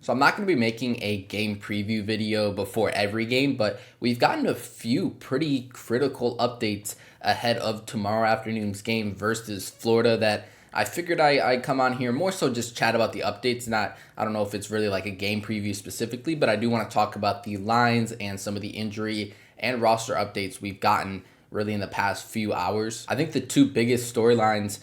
So I'm not going to be making a game preview video before every game, but we've gotten a few pretty critical updates ahead of tomorrow afternoon's game versus Florida that I figured I'd come on here more so just chat about the updates. I don't know if it's really like a game preview specifically, but I do want to talk about the lines and some of the injury and roster updates we've gotten really in the past few hours. I think the two biggest storylines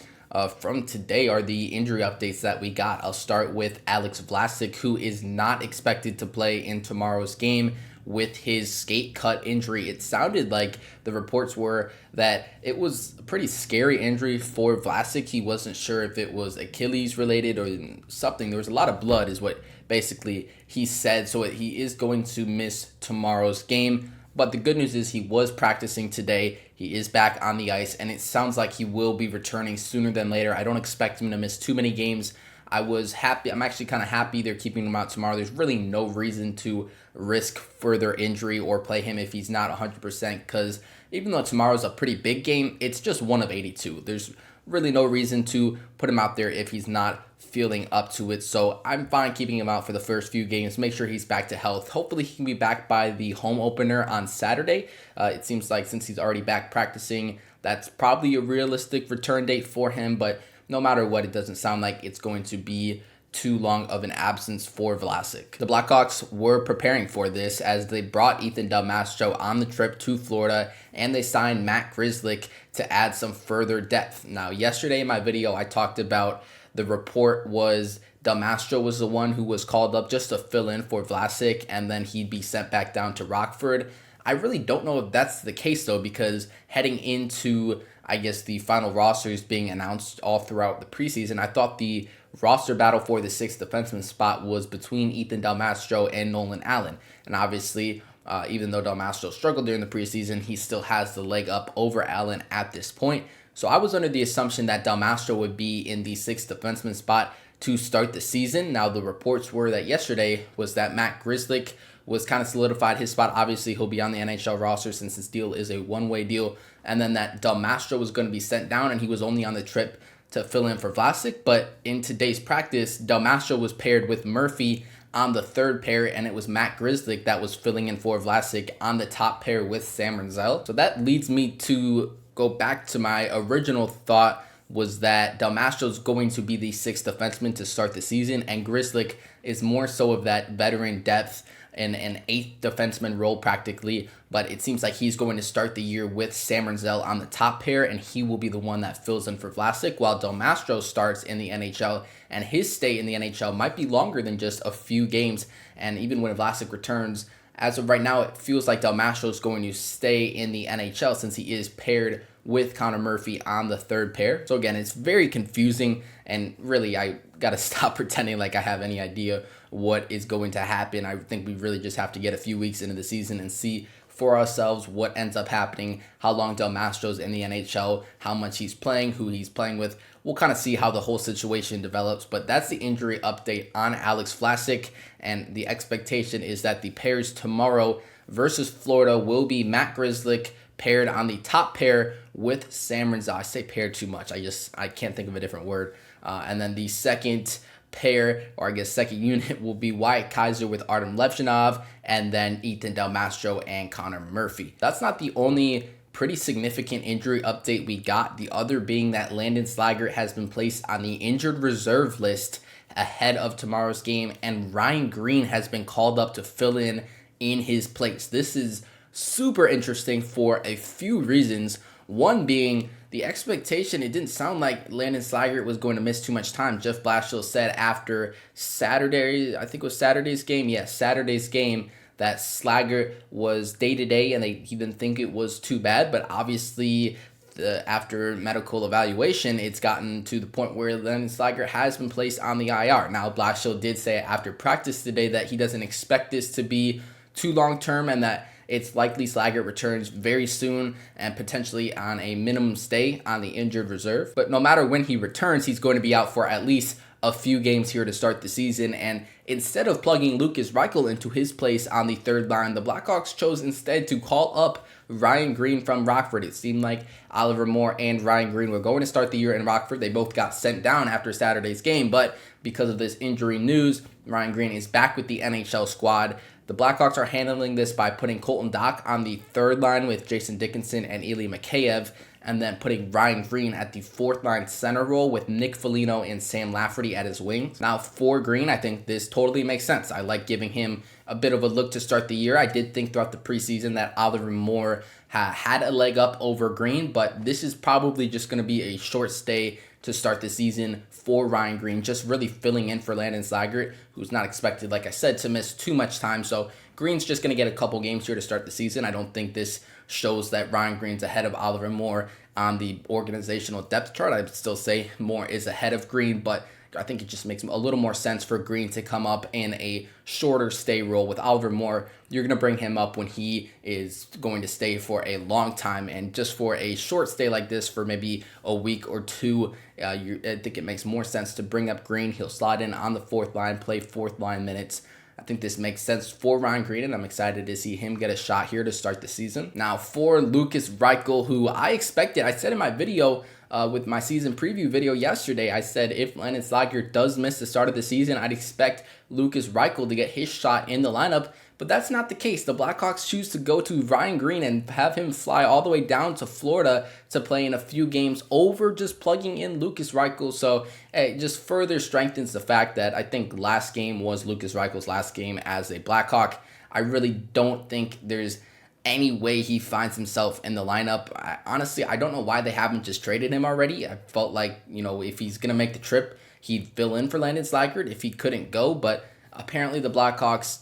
from today are the injury updates that we got. I'll start with Alex Vlasic, who is not expected to play in tomorrow's game with his skate cut injury. It sounded like the reports were that it was a pretty scary injury for Vlasic. He wasn't sure if it was Achilles related or something. There was a lot of blood is what basically he said. So he is going to miss tomorrow's game. But the good news is he was practicing today. He is back on the ice, and it sounds like he will be returning sooner than later. I don't expect him to miss too many games. I was happy. I'm actually kind of happy they're keeping him out tomorrow. There's really no reason to risk further injury or play him if he's not 100%, because even though tomorrow's a pretty big game, it's just one of 82. There's really no reason to put him out there if he's not feeling up to it. So I'm fine keeping him out for the first few games. Make sure he's back to health. Hopefully he can be back by the home opener on Saturday. It seems like since he's already back practicing, that's probably a realistic return date for him. But no matter what, it doesn't sound like it's going to be too long of an absence for Vlasic. The Blackhawks were preparing for this as they brought Ethan Del Mastro on the trip to Florida, and they signed Matt Grzelcyk to add some further depth. Now, yesterday in my video, I talked about the report was Del Mastro was the one who was called up just to fill in for Vlasic, and then he'd be sent back down to Rockford. I really don't know if that's the case, though, because heading into, I guess, the final rosters being announced all throughout the preseason, I thought the roster battle for the sixth defenseman spot was between Ethan Del Mastro and Nolan Allen. And obviously, even though Del Mastro struggled during the preseason, he still has the leg up over Allen at this point. So I was under the assumption that Del Mastro would be in the sixth defenseman spot to start the season. Now, the reports were that yesterday was that Matt Grzelcyk was kind of solidified his spot. Obviously, he'll be on the NHL roster since his deal is a one-way deal. And then that Del Mastro was going to be sent down, and he was only on the trip to fill in for Vlasic. But in today's practice, Del Mastro was paired with Murphy on the third pair, and it was Matt Grzelcyk that was filling in for Vlasic on the top pair with Sam Rinzel. So that leads me to go back to my original thought was that Del Mastro is going to be the sixth defenseman to start the season, and Grzelcyk is more so of that veteran depth and an eighth defenseman role practically, but it seems like he's going to start the year with Sam Rinzel on the top pair, and he will be the one that fills in for Vlasic, while Del Mastro starts in the NHL, and his stay in the NHL might be longer than just a few games, and even when Vlasic returns, as of right now, it feels like Del Mastro is going to stay in the NHL since he is paired with Connor Murphy on the third pair. So again, it's very confusing, and really I gotta stop pretending like I have any idea what is going to happen. I think we really just have to get a few weeks into the season and see for ourselves what ends up happening, how long Del Mastro's in the NHL, how much he's playing, who he's playing with. We'll kind of see how the whole situation develops, but that's the injury update on Alex Vlasic, and the expectation is that the pairs tomorrow versus Florida will be Matt Grzelcyk paired on the top pair with Sam Rinzel. I say paired too much. I can't think of a different word. And then the second pair, or I guess second unit, will be Wyatt Kaiser with Artem Levchinov, and then Ethan Del Mastro and Connor Murphy. That's not the only pretty significant injury update we got. The other being that Landon Slaggert has been placed on the injured reserve list ahead of tomorrow's game, and Ryan Green has been called up to fill in his place. This is super interesting for a few reasons. One being the expectation, it didn't sound like Landon Slaggert was going to miss too much time. Jeff Blashill said after Saturday, I think it was Saturday's game, Saturday's game, that Slaggert was day-to-day, and he didn't think it was too bad, but obviously after medical evaluation, it's gotten to the point where Landon Slaggert has been placed on the IR. Now, Blashill did say after practice today that he doesn't expect this to be too long-term, and that it's likely Slaggert returns very soon and potentially on a minimum stay on the injured reserve. But no matter when he returns, he's going to be out for at least a few games here to start the season. And instead of plugging Lucas Reichel into his place on the third line, the Blackhawks chose instead to call up Ryan Green from Rockford. It seemed like Oliver Moore and Ryan Green were going to start the year in Rockford. They both got sent down after Saturday's game, but because of this injury news. Ryan Green is back with the NHL squad. The Blackhawks are handling this by putting Colton Dach on the third line with Jason Dickinson and Ilya Mikheyev, and then putting Ryan Green at the fourth line center role with Nick Foligno and Sam Lafferty at his wings. Now, for Green, I think this totally makes sense. I like giving him a bit of a look to start the year. I did think throughout the preseason that Oliver Moore had a leg up over Green, but this is probably just going to be a short stay to start the season for Ryan Green, just really filling in for Landon Slaggert, who's not expected, like I said, to miss too much time. So Green's just going to get a couple games here to start the season. I don't think this shows that Ryan Green's ahead of Oliver Moore on the organizational depth chart. I'd still say Moore is ahead of Green, but I think it just makes a little more sense for Green to come up in a shorter stay role. With Oliver Moore, you're going to bring him up when he is going to stay for a long time, and just for a short stay like this for maybe a week or two, I think it makes more sense to bring up Green. He'll slide in on the fourth line, play fourth line minutes. I think this makes sense for Ryan Green, and I'm excited to see him get a shot here to start the season. Now, for Lukas Reichel, who I said in my video, with my season preview video yesterday, I said if Landon Slaggert does miss the start of the season, I'd expect Lukas Reichel to get his shot in the lineup. But that's not the case. The Blackhawks choose to go to Ryan Green and have him fly all the way down to Florida to play in a few games over just plugging in Lukas Reichel. So it just further strengthens the fact that I think last game was Lukas Reichel's last game as a Blackhawk. I really don't think there's any way he finds himself in the lineup. Honestly, I don't know why they haven't just traded him already. I felt like, if he's going to make the trip, he'd fill in for Landon Slaggert if he couldn't go, but apparently the Blackhawks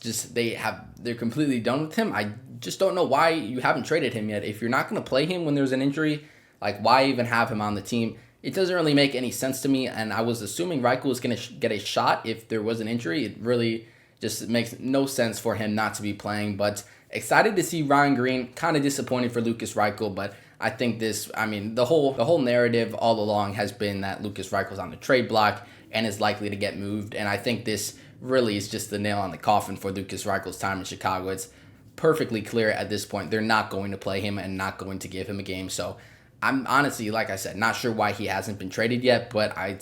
they're completely done with him. I just don't know why you haven't traded him yet. If you're not going to play him when there's an injury, like why even have him on the team? It doesn't really make any sense to me, and I was assuming Reichel was going to get a shot if there was an injury. It really just makes no sense for him not to be playing, but excited to see Ryan Green. Kind of disappointed for Lukas Reichel, but I think the whole narrative all along has been that Lukas Reichel's on the trade block and is likely to get moved, and I think this really is just the nail on the coffin for Lukas Reichel's time in Chicago. It's perfectly clear at this point they're not going to play him and not going to give him a game. So I'm honestly, like I said, not sure why he hasn't been traded yet, but I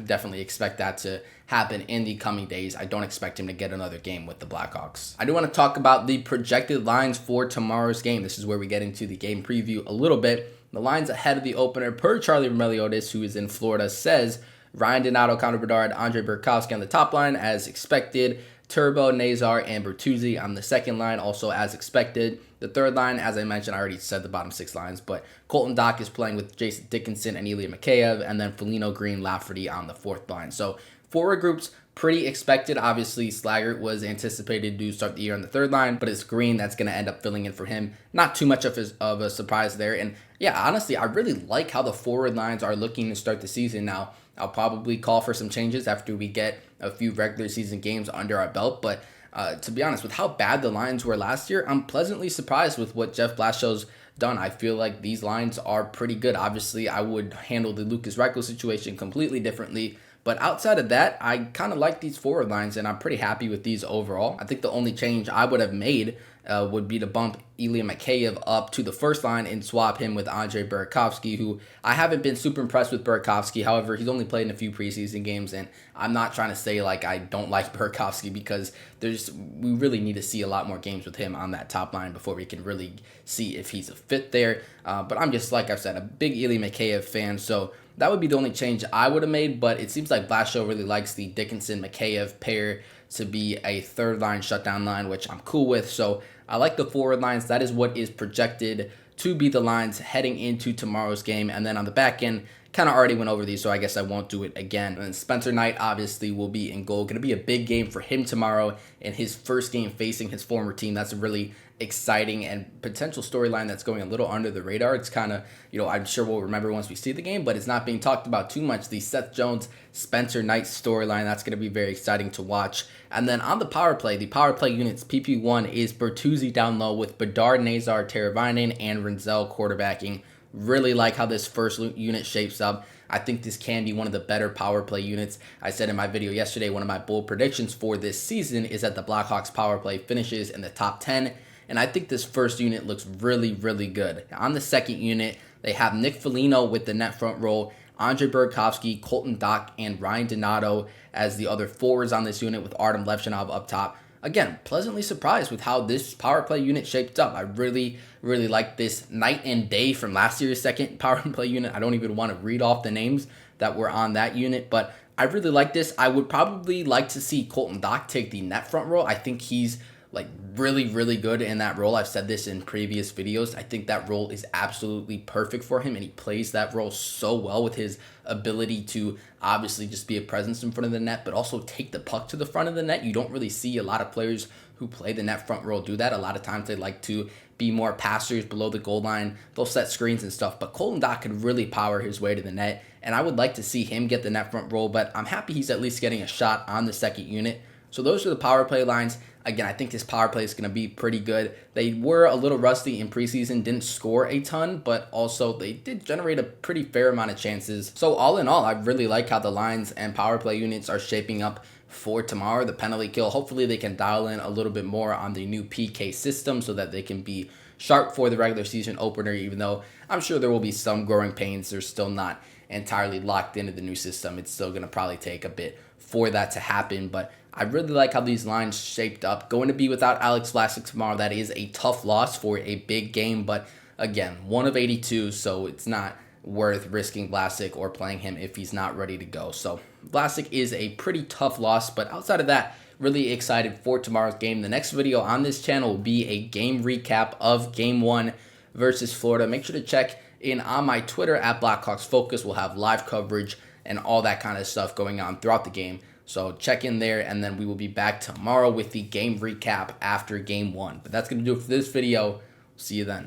definitely expect that to happen in the coming days. I don't expect him to get another game with the Blackhawks. I do want to talk about the projected lines for tomorrow's game. This is where we get into the game preview a little bit. The lines ahead of the opener, per Charlie Meliodas, who is in Florida, says Ryan Donato, Connor Bedard, Andre Burakovsky on the top line as expected. Turbo, Nazar, and Bertuzzi on the second line, also as expected. The third line, as I mentioned, I already said the bottom six lines, but Colton Dach is playing with Jason Dickinson and Ilya Mikheyev, and then Foligno, Green, Lafferty on the fourth line. So forward groups, pretty expected. Obviously, Slaggert was anticipated to start the year on the third line, but it's Green that's going to end up filling in for him. Not too much of a surprise there. And yeah, honestly, I really like how the forward lines are looking to start the season now. I'll probably call for some changes after we get a few regular season games under our belt. But to be honest, with how bad the lines were last year, I'm pleasantly surprised with what Jeff Blashow's done. I feel like these lines are pretty good. Obviously, I would handle the Lukas Reichel situation completely differently. But outside of that, I kind of like these forward lines, and I'm pretty happy with these overall. I think the only change I would have made would be to bump Ilya Mikheyev up to the first line and swap him with Andre Burakovsky, who I haven't been super impressed with Burakovsky. However, he's only played in a few preseason games, and I'm not trying to say like I don't like Burakovsky, because we really need to see a lot more games with him on that top line before we can really see if he's a fit there. But I'm just, like I've said, a big Ilya Mikheyev fan, so that would be the only change I would have made. But it seems like Blashow really likes the Dickinson-Mikheyev pair to be a third line shutdown line, which I'm cool with. So I like the forward lines. That is what is projected to be the lines heading into tomorrow's game. And then on the back end, kind of already went over these, so I guess I won't do it again. And Spencer Knight obviously will be in goal. Going to be a big game for him tomorrow in his first game facing his former team. That's a really exciting and potential storyline that's going a little under the radar. It's kind of, I'm sure we'll remember once we see the game, but it's not being talked about too much. The Seth Jones, Spencer Knight storyline, that's going to be very exciting to watch. And then on the power play units, PP1 is Bertuzzi down low with Bedard, Nazar, Teravainen, and Renzel quarterbacking. Really like how this first unit shapes up. I think this can be one of the better power play units. I said in my video yesterday, one of my bold predictions for this season is that the Blackhawks power play finishes in the top 10. And I think this first unit looks really, really good. On the second unit, they have Nick Foligno with the net front role. Andre Burakovsky, Colton Dock, and Ryan Donato as the other forwards on this unit with Artem Levchinov up top. Again, pleasantly surprised with how this power play unit shaped up. I really, really like this night and day from last year's second power play unit. I don't even want to read off the names that were on that unit, but I really like this. I would probably like to see Colton Dock take the net front role. I think he's like really, really good in that role. I've said this in previous videos. I think that role is absolutely perfect for him, and he plays that role so well with his ability to obviously just be a presence in front of the net, but also take the puck to the front of the net. You don't really see a lot of players who play the net front role do that. A lot of times they like to be more passers below the goal line. They'll set screens and stuff, but Colton Dock could really power his way to the net, and I would like to see him get the net front role, but I'm happy he's at least getting a shot on the second unit. So those are the power play lines. Again, I think this power play is going to be pretty good. They were a little rusty in preseason, didn't score a ton, but also they did generate a pretty fair amount of chances. So all in all, I really like how the lines and power play units are shaping up for tomorrow. The penalty kill, hopefully they can dial in a little bit more on the new PK system so that they can be sharp for the regular season opener, even though I'm sure there will be some growing pains. They're still not entirely locked into the new system. It's still going to probably take a bit for that to happen, but I really like how these lines shaped up. Going to be without Alex Vlasic tomorrow. That is a tough loss for a big game, but again, 1 of 82, so it's not worth risking Vlasic or playing him if he's not ready to go. So Vlasic is a pretty tough loss, but outside of that, really excited for tomorrow's game. The next video on this channel will be a game recap of Game 1 versus Florida. Make sure to check in on my Twitter at Blackhawks Focus. We'll have live coverage and all that kind of stuff going on throughout the game. So check in there, and then we will be back tomorrow with the game recap after Game 1. But that's going to do it for this video. See you then.